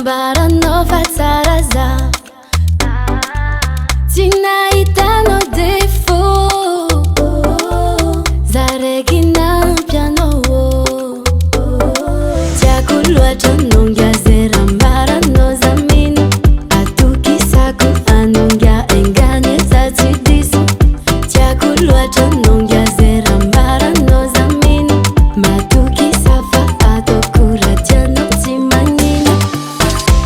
ambaranao fa tsara za tsy nahitanao défaut za raiky nampianao tiako loatra nonga zay raha ambaranao za mino atokisako anonga engany za tsy diso tiako loatra nonga zay raha ambaranao za mino matokisa fa ataoko raha tianao tsy magnino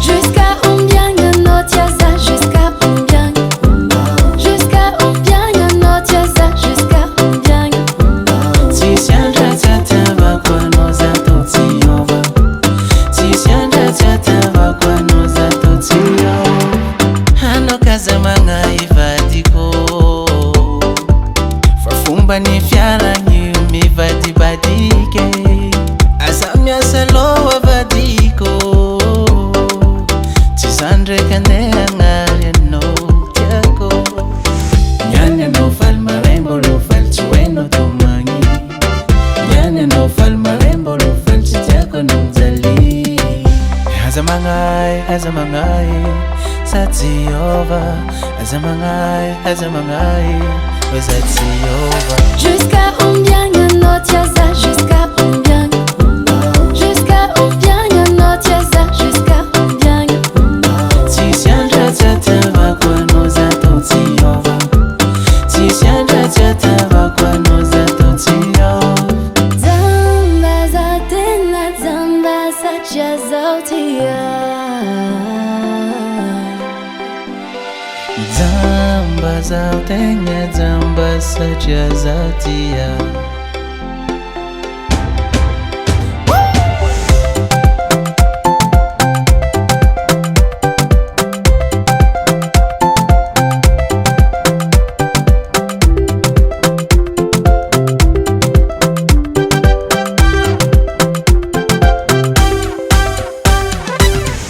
jusqu'à combien anao tia za jusqu'à combien jusqu'à combien anao tia za jusqu'à combien tsisy andra tsy atiavako anao za to tsy ova tsisy andra tsy atiavako anao za to tsy ova anao kaza magnahy vadiko fa fomba ny fiaragny mivadibadike aza miasa loha vadiko tsy zany ndraiky andeha agnary anao tiako niany anao faly maray mbolo faly tsy hoenao tomagny niany anao faly maray mbolo faly tsy tiako anao mijaly aza magnahy za tsy ova aza magnahy fa za tsy ova jusqu'à combien anao tia za jusqu'à combien jusqu'à combien anao tia za jusqu'à combien tsisy andra tsy atiavako anao za to tsy ova tsisy andra tsy atiavako anao za to tsy ova zamba za tena zamba satria zao tia zamba zaho tegna zamba satria zaho tia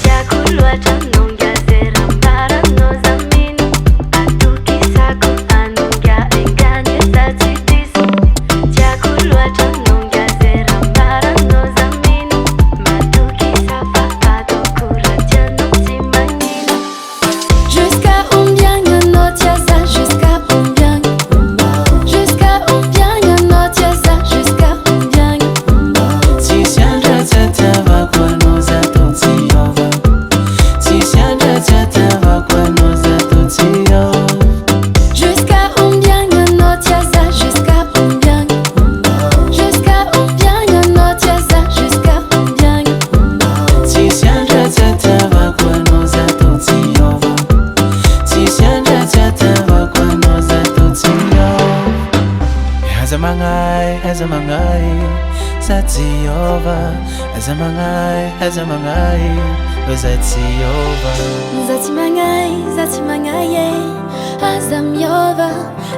tiako loatra nonga zay raha ambaranao za mino atokisako anonga engany za tsy diso tiako loatra nonga zay raha ambaranao za mino matokisa fa ataoko raha tianao tsy magnino jusqu'à combien anao tia za jusqu'à combien jusqu'à combien anao tia za jusqu'à combien tsisy andra tsy atiavako anao za to tsy ova tsisy andra tsy atiavako anao za to tsy ova jusqu'à combien anao tia za jusqu'à combien jusqu'à combien anao tia za jusqu'à combien tsisy andra tsy atiavako anao za to tsy ova tsisy andra tsy atiavako anao za to tsy ova aza magnahy za tsy ova aza magnahy fa za tsy ova za tsy magnahy aza miova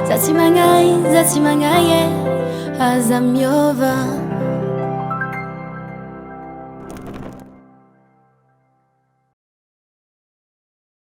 za tsy magnahy aza miova